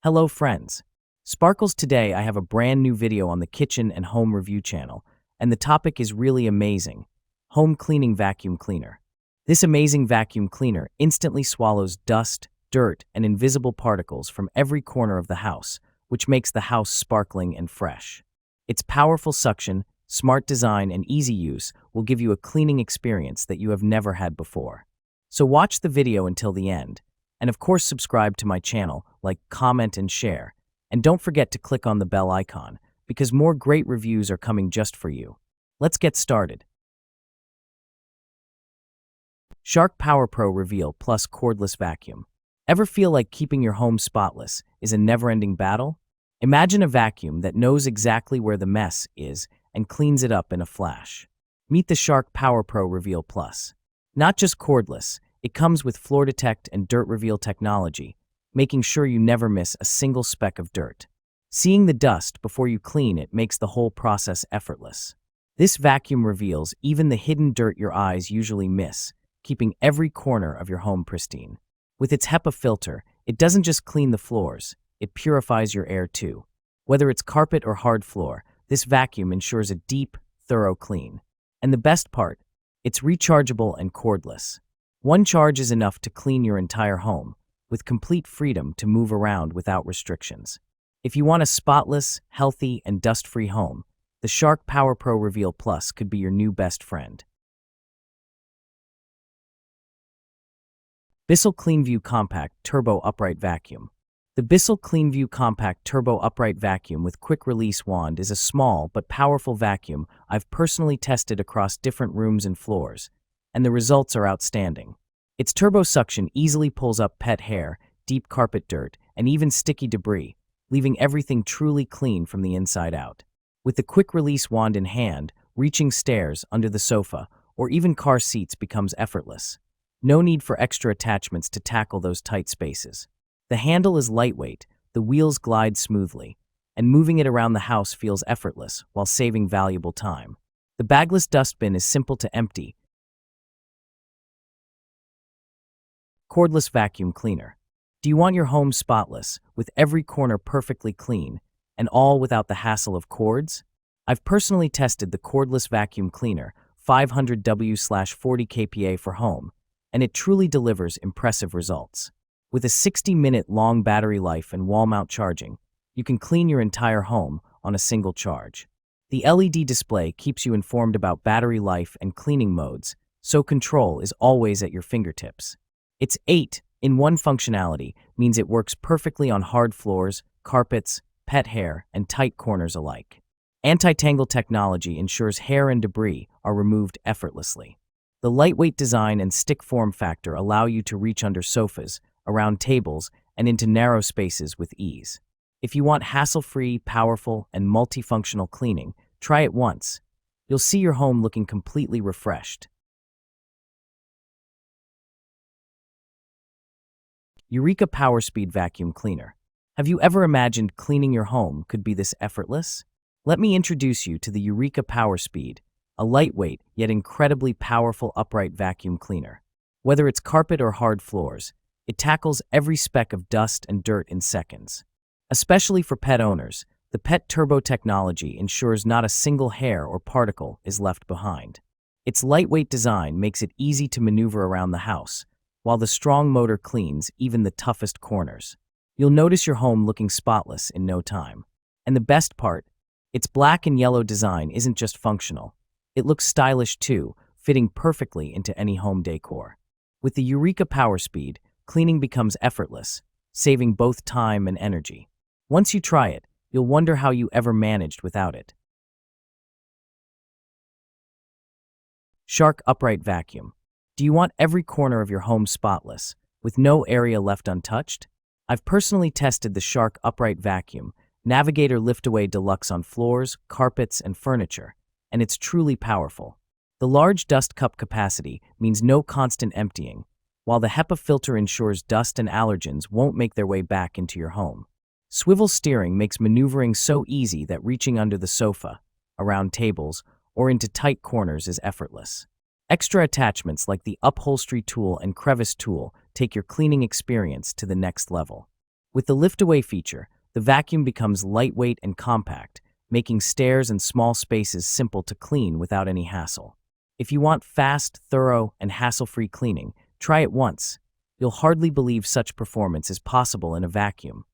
Hello friends. Sparkles, today I have a brand new video on the kitchen and home review channel, and the topic is really amazing. Home cleaning vacuum cleaner. This amazing vacuum cleaner instantly swallows dust, dirt, and invisible particles from every corner of the house, which makes the house sparkling and fresh. Its powerful suction, smart design, and easy use will give you a cleaning experience that you have never had before. So watch the video until the end. And of course, subscribe to my channel, like, comment, and share. And don't forget to click on the bell icon, because more great reviews are coming just for you. Let's get started. Shark Power Pro Reveal Plus Cordless Vacuum. Ever feel like keeping your home spotless is a never-ending battle? Imagine a vacuum that knows exactly where the mess is and cleans it up in a flash. Meet the Shark Power Pro Reveal Plus. Not just cordless, it comes with Floor Detect and Dirt Reveal technology, making sure you never miss a single speck of dirt. Seeing the dust before you clean it makes the whole process effortless. This vacuum reveals even the hidden dirt your eyes usually miss, keeping every corner of your home pristine. With its HEPA filter, it doesn't just clean the floors, it purifies your air too. Whether it's carpet or hard floor, this vacuum ensures a deep, thorough clean. And the best part, it's rechargeable and cordless. One charge is enough to clean your entire home, with complete freedom to move around without restrictions. If you want a spotless, healthy, and dust-free home, the Shark Power Pro Reveal Plus could be your new best friend. Bissell CleanView Compact Turbo Upright Vacuum. The Bissell CleanView Compact Turbo Upright Vacuum with quick-release wand is a small but powerful vacuum I've personally tested across different rooms and floors, and the results are outstanding. Its turbo suction easily pulls up pet hair, deep carpet dirt, and even sticky debris, leaving everything truly clean from the inside out. With the quick-release wand in hand, reaching stairs, under the sofa, or even car seats becomes effortless. No need for extra attachments to tackle those tight spaces. The handle is lightweight, the wheels glide smoothly, and moving it around the house feels effortless while saving valuable time. The bagless dustbin is simple to empty. Cordless vacuum cleaner. Do you want your home spotless, with every corner perfectly clean, and all without the hassle of cords? I've personally tested the cordless vacuum cleaner, 500W/40 kPa for home, and it truly delivers impressive results. With a 60-minute long battery life and wall-mount charging, you can clean your entire home on a single charge. The LED display keeps you informed about battery life and cleaning modes, so control is always at your fingertips. Its 8-in-1 functionality means it works perfectly on hard floors, carpets, pet hair, and tight corners alike. Anti-tangle technology ensures hair and debris are removed effortlessly. The lightweight design and stick form factor allow you to reach under sofas, around tables, and into narrow spaces with ease. If you want hassle-free, powerful, and multifunctional cleaning, try it once. You'll see your home looking completely refreshed. Eureka Power Speed Vacuum Cleaner. Have you ever imagined cleaning your home could be this effortless? Let me introduce you to the Eureka Power Speed, a lightweight yet incredibly powerful upright vacuum cleaner. Whether it's carpet or hard floors, it tackles every speck of dust and dirt in seconds. Especially for pet owners, the Pet Turbo technology ensures not a single hair or particle is left behind. Its lightweight design makes it easy to maneuver around the house, while the strong motor cleans even the toughest corners. You'll notice your home looking spotless in no time. And the best part, its black and yellow design isn't just functional. It looks stylish too, fitting perfectly into any home decor. With the Eureka Power Speed, cleaning becomes effortless, saving both time and energy. Once you try it, you'll wonder how you ever managed without it. Shark Upright Vacuum. Do you want every corner of your home spotless, with no area left untouched? I've personally tested the Shark Upright Vacuum, Navigator Liftaway Deluxe on floors, carpets, and furniture, and it's truly powerful. The large dust cup capacity means no constant emptying, while the HEPA filter ensures dust and allergens won't make their way back into your home. Swivel steering makes maneuvering so easy that reaching under the sofa, around tables, or into tight corners is effortless. Extra attachments like the upholstery tool and crevice tool take your cleaning experience to the next level. With the lift-away feature, the vacuum becomes lightweight and compact, making stairs and small spaces simple to clean without any hassle. If you want fast, thorough, and hassle-free cleaning, try it once. You'll hardly believe such performance is possible in a vacuum.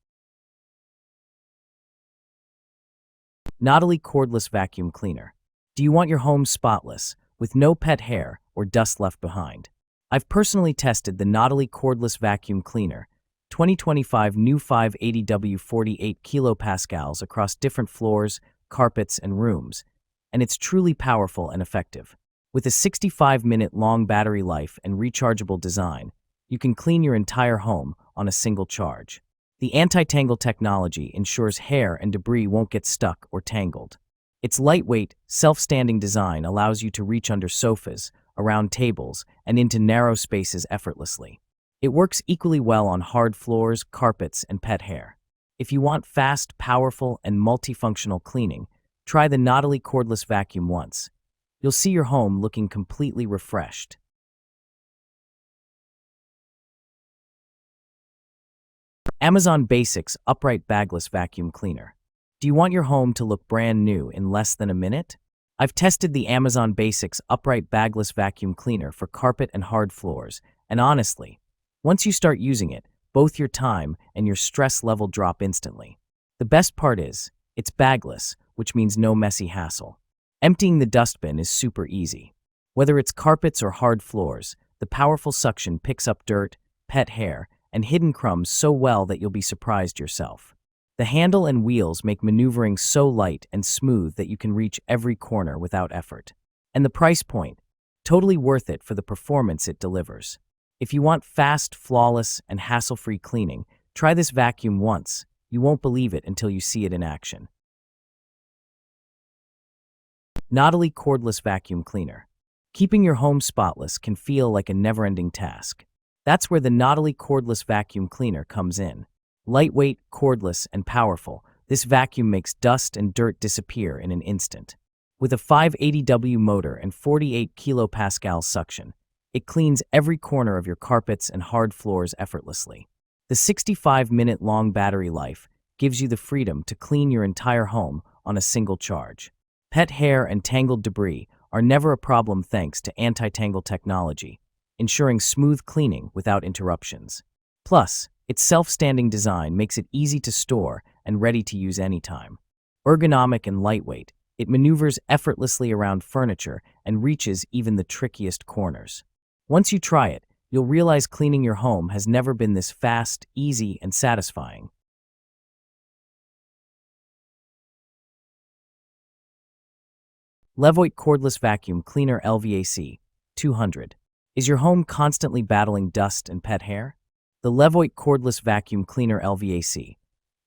Nautilus Cordless Vacuum Cleaner. Do you want your home spotless, with no pet hair or dust left behind? I've personally tested the Nautilus Cordless Vacuum Cleaner, 2025 new 580W 48 kilopascals across different floors, carpets, and rooms, and it's truly powerful and effective. With a 65-minute long battery life and rechargeable design, you can clean your entire home on a single charge. The anti-tangle technology ensures hair and debris won't get stuck or tangled. Its lightweight, self-standing design allows you to reach under sofas, around tables, and into narrow spaces effortlessly. It works equally well on hard floors, carpets, and pet hair. If you want fast, powerful, and multifunctional cleaning, try the Nautilus Cordless Vacuum once. You'll see your home looking completely refreshed. Amazon Basics Upright Bagless Vacuum Cleaner. Do you want your home to look brand new in less than a minute? I've tested the Amazon Basics Upright Bagless Vacuum Cleaner for carpet and hard floors, and honestly, once you start using it, both your time and your stress level drop instantly. The best part is, it's bagless, which means no messy hassle. Emptying the dustbin is super easy. Whether it's carpets or hard floors, the powerful suction picks up dirt, pet hair, and hidden crumbs so well that you'll be surprised yourself. The handle and wheels make maneuvering so light and smooth that you can reach every corner without effort. And the price point, totally worth it for the performance it delivers. If you want fast, flawless, and hassle-free cleaning, try this vacuum once. You won't believe it until you see it in action. Nautilus Cordless Vacuum Cleaner. Keeping your home spotless can feel like a never-ending task. That's where the Nautilus Cordless Vacuum Cleaner comes in. Lightweight, cordless, and powerful, this vacuum makes dust and dirt disappear in an instant. With a 580W motor and 48 kilopascal suction, it cleans every corner of your carpets and hard floors effortlessly. The 65-minute long battery life gives you the freedom to clean your entire home on a single charge. Pet hair and tangled debris are never a problem thanks to anti-tangle technology, ensuring smooth cleaning without interruptions. Plus, its self-standing design makes it easy to store and ready to use anytime. Ergonomic and lightweight, it maneuvers effortlessly around furniture and reaches even the trickiest corners. Once you try it, you'll realize cleaning your home has never been this fast, easy, and satisfying. Levoit Cordless Vacuum Cleaner LVAC 200. Is your home constantly battling dust and pet hair? The Levoit Cordless Vacuum Cleaner LVAC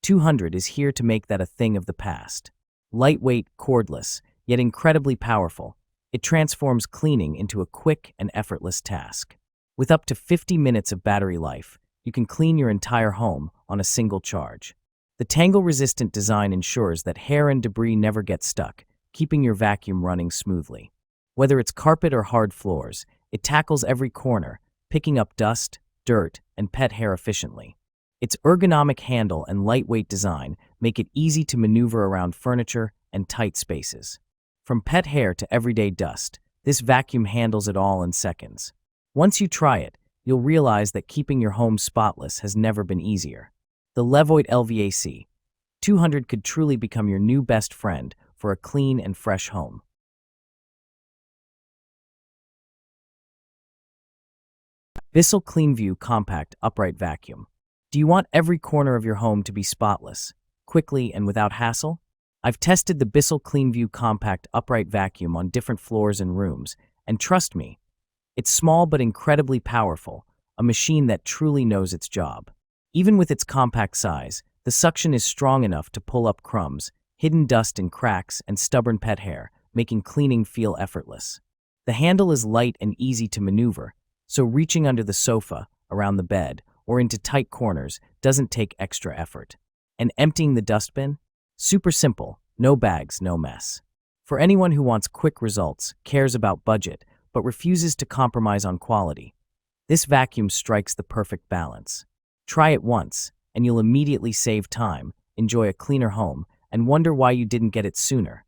200 is here to make that a thing of the past. Lightweight, cordless, yet incredibly powerful, it transforms cleaning into a quick and effortless task. With up to 50 minutes of battery life, you can clean your entire home on a single charge. The tangle-resistant design ensures that hair and debris never get stuck, keeping your vacuum running smoothly. Whether it's carpet or hard floors, it tackles every corner, picking up dust, dirt, and pet hair efficiently. Its ergonomic handle and lightweight design make it easy to maneuver around furniture and tight spaces. From pet hair to everyday dust, this vacuum handles it all in seconds. Once you try it, you'll realize that keeping your home spotless has never been easier. The Levoit LVAC 200 could truly become your new best friend for a clean and fresh home. Bissell CleanView Compact Upright Vacuum. Do you want every corner of your home to be spotless, quickly and without hassle? I've tested the Bissell CleanView Compact Upright Vacuum on different floors and rooms, and trust me, it's small but incredibly powerful, a machine that truly knows its job. Even with its compact size, the suction is strong enough to pull up crumbs, hidden dust and cracks, and stubborn pet hair, making cleaning feel effortless. The handle is light and easy to maneuver, so reaching under the sofa, around the bed, or into tight corners doesn't take extra effort. And emptying the dustbin? Super simple, no bags, no mess. For anyone who wants quick results, cares about budget, but refuses to compromise on quality, this vacuum strikes the perfect balance. Try it once, and you'll immediately save time, enjoy a cleaner home, and wonder why you didn't get it sooner.